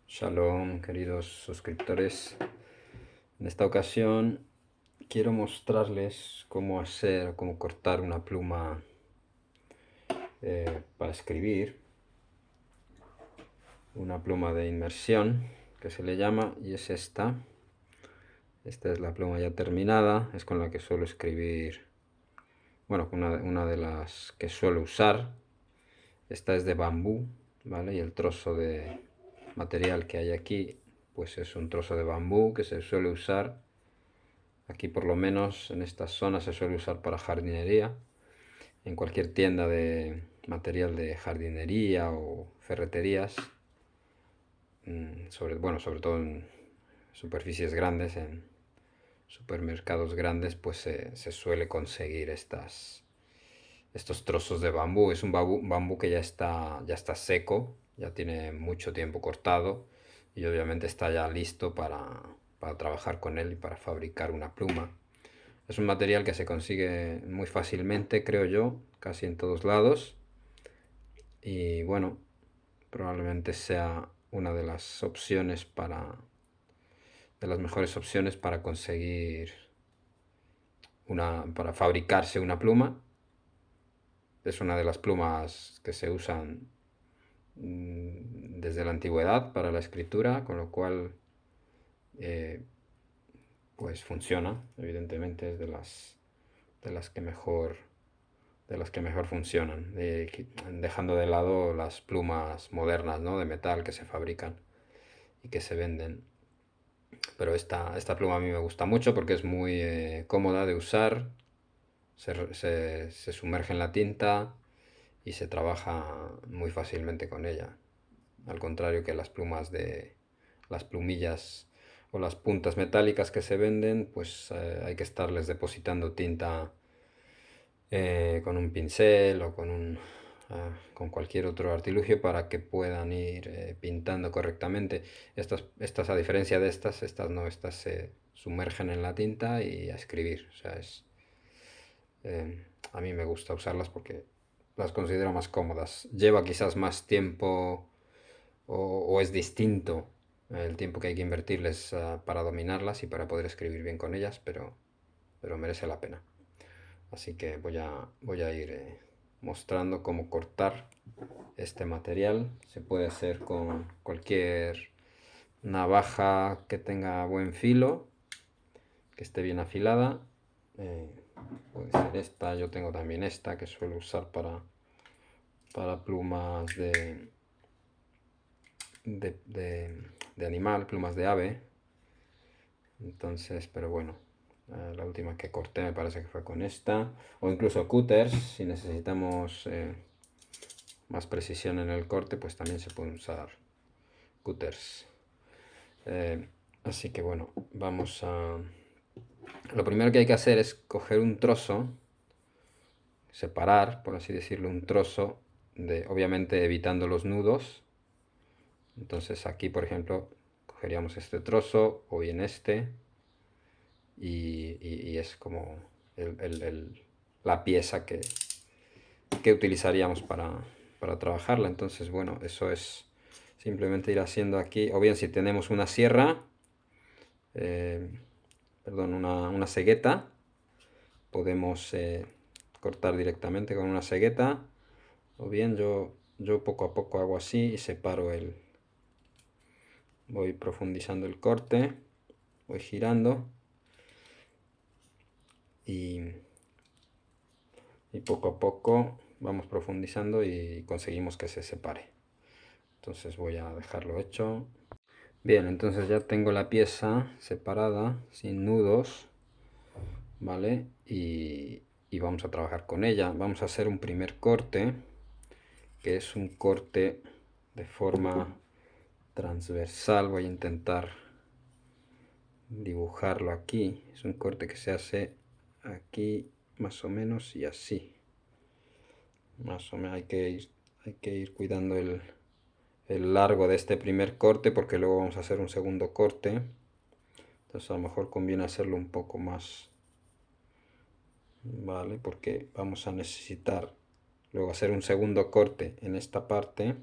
Shalom, queridos suscriptores. En esta ocasión quiero mostrarles cómo hacer o cómo cortar una pluma para escribir. Una pluma de inmersión que se le llama, y es esta. Esta es la pluma ya terminada, es con la que suelo escribir, bueno, una de las que suelo usar. Esta es de bambú, ¿vale? Y el trozo de material que hay aquí pues es un trozo de bambú que se suele usar aquí, por lo menos en esta zona se suele usar para jardinería. En cualquier tienda de material de jardinería o ferreterías, sobre todo en superficies grandes, en supermercados grandes, pues se suele conseguir estos trozos de bambú. Es un bambú que ya está seco, ya tiene mucho tiempo cortado y obviamente está ya listo para trabajar con él y para fabricar una pluma. Es un material que se consigue muy fácilmente, creo yo, casi en todos lados. Y bueno, probablemente sea una de las opciones de las mejores opciones para conseguir para fabricarse una pluma. Es una de las plumas que se usan desde la antigüedad para la escritura, con lo cual pues funciona, evidentemente es de las que mejor funcionan, dejando de lado las plumas modernas, ¿no?, de metal que se fabrican y que se venden. Pero esta pluma a mí me gusta mucho porque es muy cómoda de usar, se sumerge en la tinta y se trabaja muy fácilmente con ella, al contrario que las plumillas o las puntas metálicas que se venden, pues hay que estarles depositando tinta con un pincel o con cualquier otro artilugio para que puedan ir pintando correctamente. Estas, a diferencia de estas no, estas se sumergen en la tinta y a escribir. O sea, a mí me gusta usarlas porque las considero más cómodas. Lleva quizás más tiempo o es distinto el tiempo que hay que invertirles para dominarlas y para poder escribir bien con ellas, pero merece la pena. Así que voy a ir mostrando cómo cortar este material. Se puede hacer con cualquier navaja que tenga buen filo, que esté bien afilada. Puede ser esta, yo tengo también esta que suelo usar para plumas de animal, plumas de ave. Entonces, pero bueno, la última que corté me parece que fue con esta, o incluso cutters, si necesitamos más precisión en el corte, pues también se pueden usar cutters. Así que bueno, lo primero que hay que hacer es coger un trozo, separar, por así decirlo, un trozo, obviamente evitando los nudos. Entonces aquí, por ejemplo, cogeríamos este trozo o bien este, y es como la pieza que utilizaríamos para trabajarla. Entonces, bueno, eso es simplemente ir haciendo aquí, o bien si tenemos una sierra, perdón, una cegueta, podemos cortar directamente con una cegueta, o bien yo poco a poco hago así y separo voy profundizando el corte, voy girando y poco a poco vamos profundizando y conseguimos que se separe. Entonces voy a dejarlo hecho. Bien, entonces ya tengo la pieza separada, sin nudos, ¿vale? Y vamos a trabajar con ella. Vamos a hacer un primer corte, que es un corte de forma transversal. Voy a intentar dibujarlo aquí. Es un corte que se hace aquí más o menos y así. Más o menos hay que ir cuidando el largo de este primer corte, porque luego vamos a hacer un segundo corte. Entonces a lo mejor conviene hacerlo un poco más ¿vale? Porque vamos a necesitar luego hacer un segundo corte en esta parte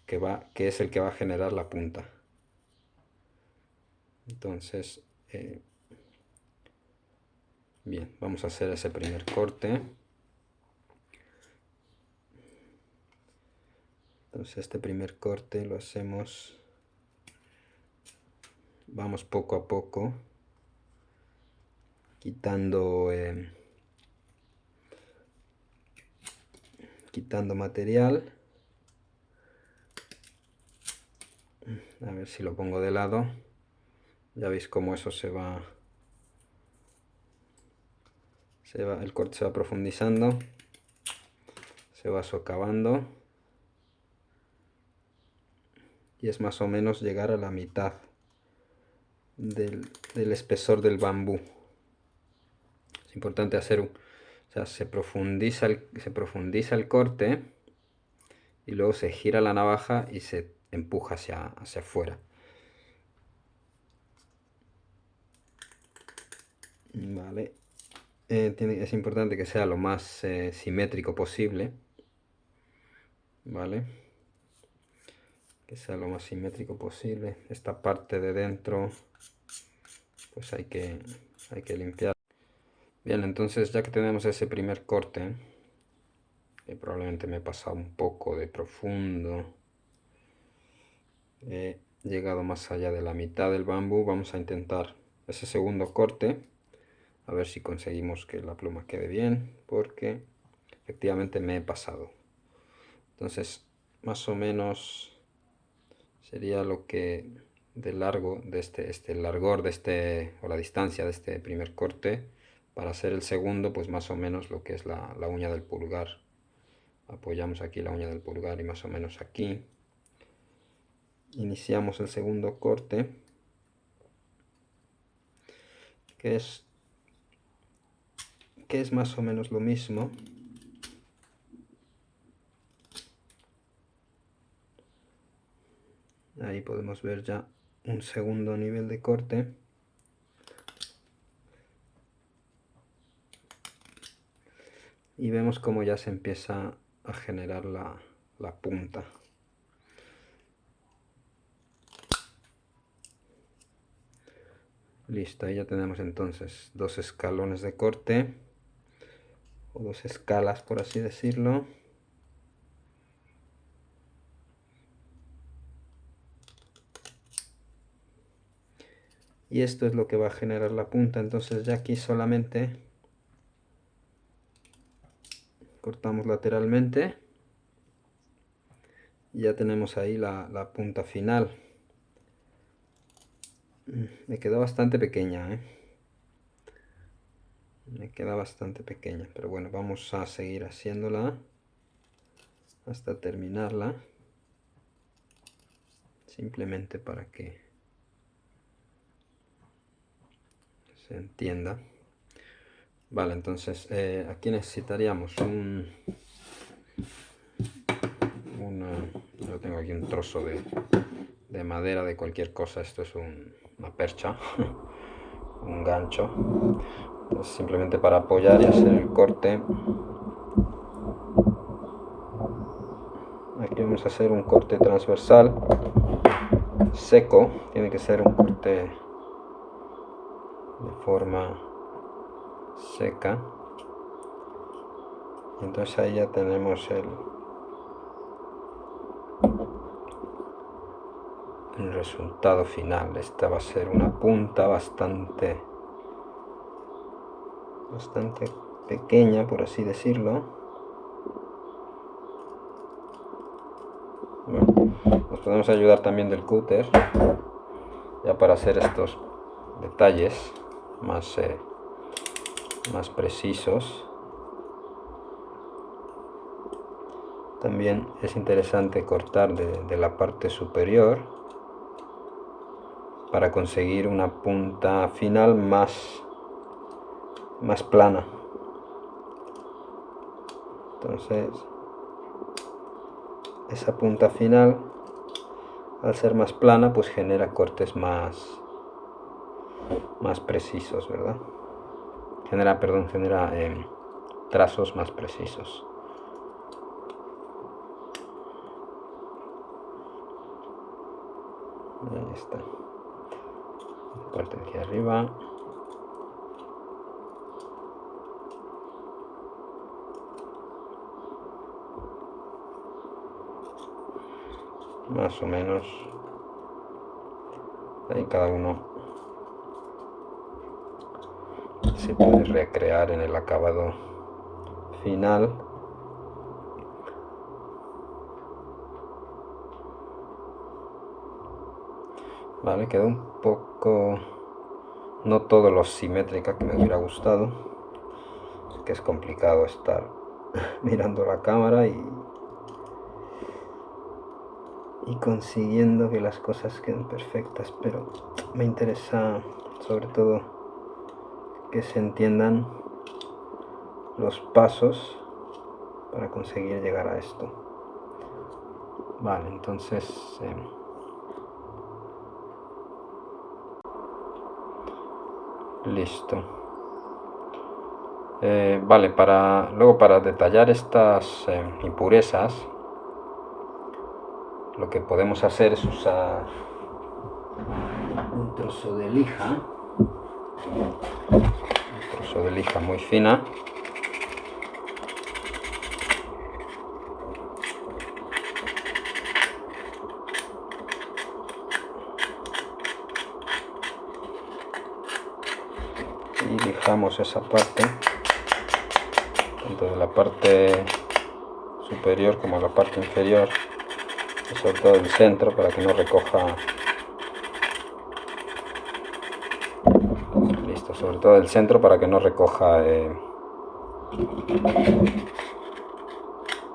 que es el que va a generar la punta. Entonces, bien, vamos a hacer ese primer corte. Entonces este primer corte lo hacemos, vamos poco a poco, quitando material. A ver si lo pongo de lado. Ya veis cómo eso el corte se va profundizando, se va socavando, y es más o menos llegar a la mitad del espesor del bambú. Es importante hacer o sea, se profundiza el corte y luego se gira la navaja y se empuja hacia afuera. Vale. Es importante que sea lo más simétrico posible. Vale. Que sea lo más simétrico posible. Esta parte de dentro, pues hay que limpiar. Bien, entonces ya que tenemos ese primer corte, que probablemente me he pasado un poco de profundo, he llegado más allá de la mitad del bambú, vamos a intentar ese segundo corte, a ver si conseguimos que la pluma quede bien, porque efectivamente me he pasado. Entonces, más o menos sería lo que de largo de el largor de o la distancia de este primer corte. Para hacer el segundo, pues más o menos lo que es la uña del pulgar. Apoyamos aquí la uña del pulgar y más o menos aquí. Iniciamos el segundo corte, que es más o menos lo mismo. Ahí podemos ver ya un segundo nivel de corte. Y vemos cómo ya se empieza a generar la punta. Listo, ahí ya tenemos entonces dos escalones de corte, o dos escalas por así decirlo. Y esto es lo que va a generar la punta. Entonces ya aquí solamente cortamos lateralmente y ya tenemos ahí la punta final. Me quedó bastante pequeña, me queda bastante pequeña, pero bueno, vamos a seguir haciéndola hasta terminarla, simplemente para que se entienda. Vale, entonces aquí necesitaríamos yo tengo aquí un trozo de madera de cualquier cosa. Esto es una percha, un gancho. Entonces, simplemente para apoyar y hacer el corte. Aquí vamos a hacer un corte transversal seco. Tiene que ser un corte de forma seca. Y entonces ahí ya tenemos el resultado final. Esta va a ser una punta bastante pequeña, por así decirlo. Bueno, nos podemos ayudar también del cúter ya para hacer estos detalles más precisos. También es interesante cortar de la parte superior para conseguir una punta final más plana. Entonces, esa punta final, al ser más plana, pues genera cortes más precisos, ¿verdad? genera trazos más precisos. Ahí está. Parte de aquí arriba. Más o menos. Ahí cada uno se puede recrear en el acabado final. Vale, quedó un poco, no todo lo simétrica que me hubiera gustado. Es que es complicado estar mirando la cámara y consiguiendo que las cosas queden perfectas, pero me interesa sobre todo que se entiendan los pasos para conseguir llegar a esto. Vale, entonces listo. Vale, luego para detallar estas impurezas, lo que podemos hacer es usar un trozo de lija muy fina. Y lijamos esa parte, tanto de la parte superior como la parte inferior, y sobre todo el centro, para que no recoja. Listo, sobre todo el centro para que no recoja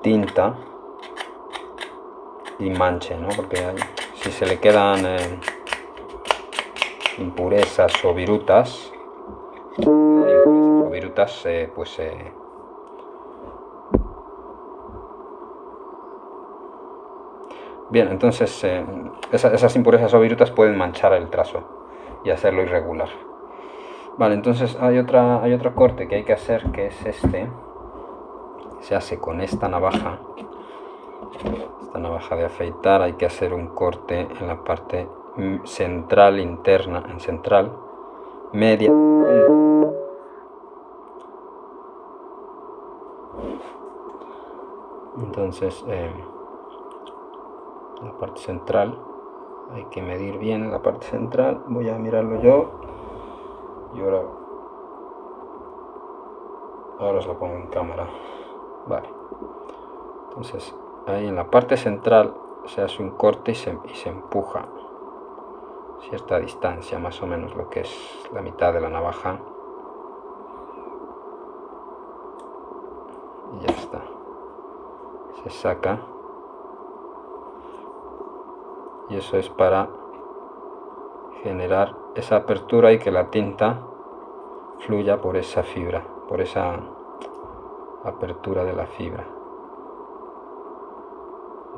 tinta y manche, ¿no? Porque si se le quedan impurezas o virutas, pues bien, entonces esas impurezas o virutas pueden manchar el trazo y hacerlo irregular. Vale, entonces hay otro corte que hay que hacer, que es este. Se hace con esta navaja de afeitar. Hay que hacer un corte en la parte central, interna, en central, media. Entonces la parte central hay que medir bien la parte central. Voy a mirarlo yo y ahora os lo pongo en cámara. Vale, entonces ahí en la parte central se hace un corte y se empuja cierta distancia, más o menos lo que es la mitad de la navaja, y ya está. Se saca, y eso es para generar esa apertura y que la tinta fluya por esa fibra, por esa apertura de la fibra.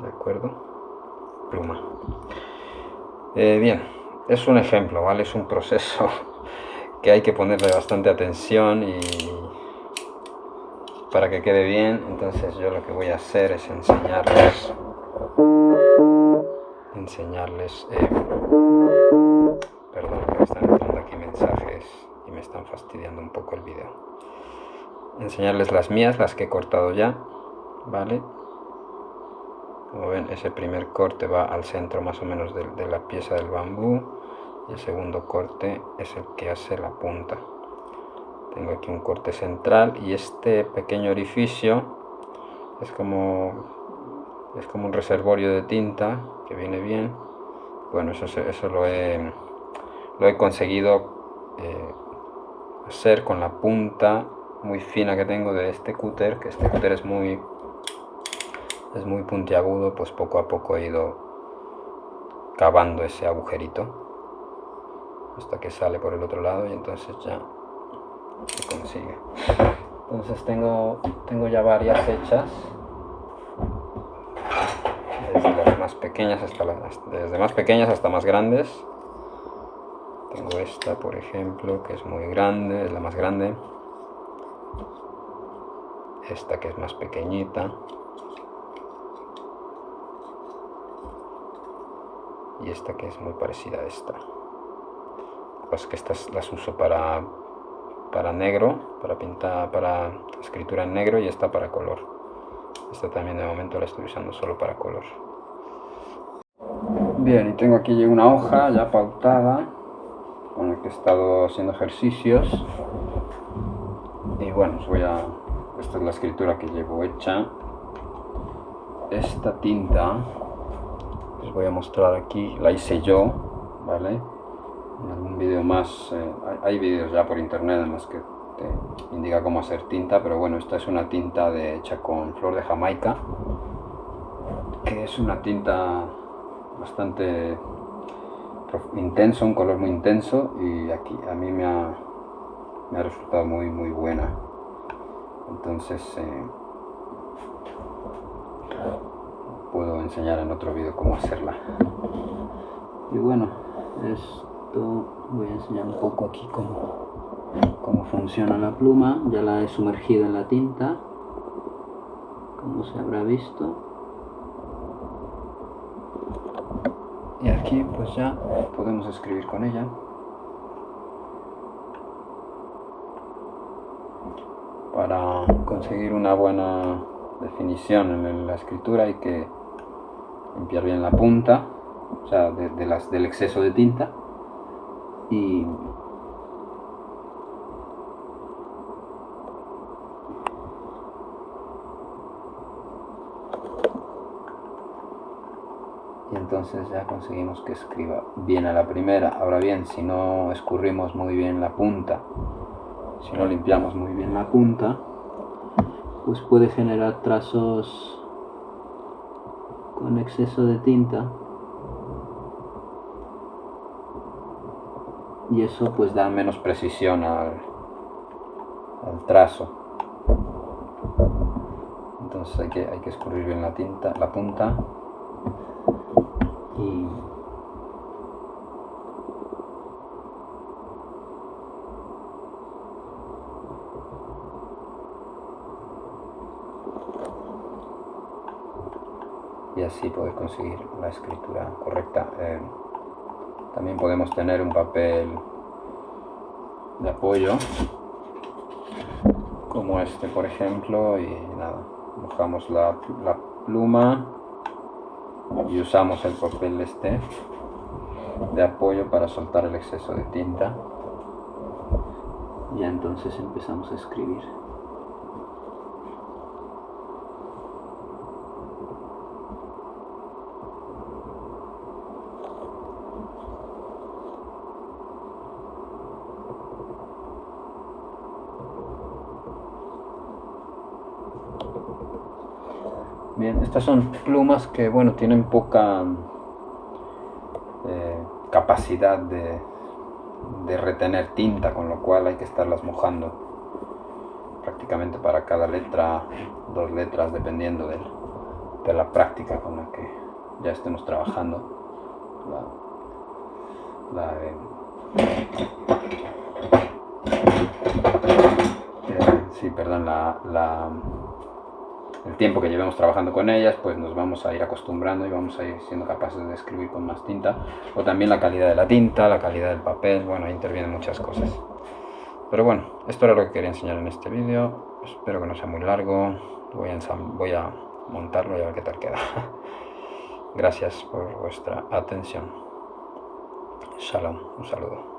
¿De acuerdo? Pluma. Bien, es un ejemplo, ¿vale? Es un proceso que hay que ponerle bastante atención y para que quede bien. Entonces yo lo que voy a hacer es enseñarles perdón, que me están entrando aquí mensajes y me están fastidiando un poco el vídeo. Enseñarles las mías, las que he cortado ya, ¿vale? Como ven, ese primer corte va al centro más o menos de la pieza del bambú, y el segundo corte es el que hace la punta. Tengo aquí un corte central y este pequeño orificio es como un reservorio de tinta que viene bien. Bueno, eso lo he conseguido hacer con la punta muy fina que tengo de este cúter, que este cúter es muy puntiagudo. Pues poco a poco he ido cavando ese agujerito hasta que sale por el otro lado, y entonces ya se consigue. Entonces tengo ya varias hechas, desde más pequeñas hasta más grandes. Tengo esta, por ejemplo, que es muy grande, es la más grande. esta que es más pequeñita, y esta que es muy parecida a esta. Pues que estas las uso para negro, para pintar, para escritura en negro, y esta para color. Esta también de momento la estoy usando solo para color. Bien, y tengo aquí una hoja ya pautada con la que he estado haciendo ejercicios. Y bueno, esta es la escritura que llevo hecha. Esta tinta, les voy a mostrar aquí, la hice yo, ¿vale? En algún vídeo más, hay vídeos ya por internet en los que te indica cómo hacer tinta, pero bueno, esta es una tinta hecha con flor de Jamaica, que es una tinta bastante intenso, un color muy intenso, y aquí a mí me ha resultado muy buena. Entonces puedo enseñar en otro vídeo cómo hacerla. Y bueno, esto voy a enseñar un poco aquí cómo funciona la pluma. Ya la he sumergido en la tinta, como se habrá visto. Y aquí pues ya podemos escribir con ella. Para conseguir una buena definición en la escritura hay que limpiar bien la punta, o sea, del exceso de tinta, y entonces ya conseguimos que escriba bien a la primera. Ahora bien, si no escurrimos muy bien la punta, si no limpiamos muy bien la punta, pues puede generar trazos con exceso de tinta, y eso pues da menos precisión al trazo. Entonces hay que escurrir bien la punta, y así poder conseguir la escritura correcta. También podemos tener un papel de apoyo como este, por ejemplo, y nada, mojamos la pluma y usamos el papel de apoyo para soltar el exceso de tinta. Ya entonces empezamos a escribir. Bien, estas son plumas que, bueno, tienen poca capacidad de retener tinta, con lo cual hay que estarlas mojando prácticamente para cada letra, 2 letras, dependiendo de la práctica con la que ya estemos trabajando. El tiempo que llevemos trabajando con ellas, pues nos vamos a ir acostumbrando y vamos a ir siendo capaces de escribir con más tinta. O también la calidad de la tinta, la calidad del papel, bueno, ahí intervienen muchas cosas. Pero bueno, esto era lo que quería enseñar en este vídeo. Espero que no sea muy largo. Voy a montarlo y a ver qué tal queda. Gracias por vuestra atención. Shalom, un saludo.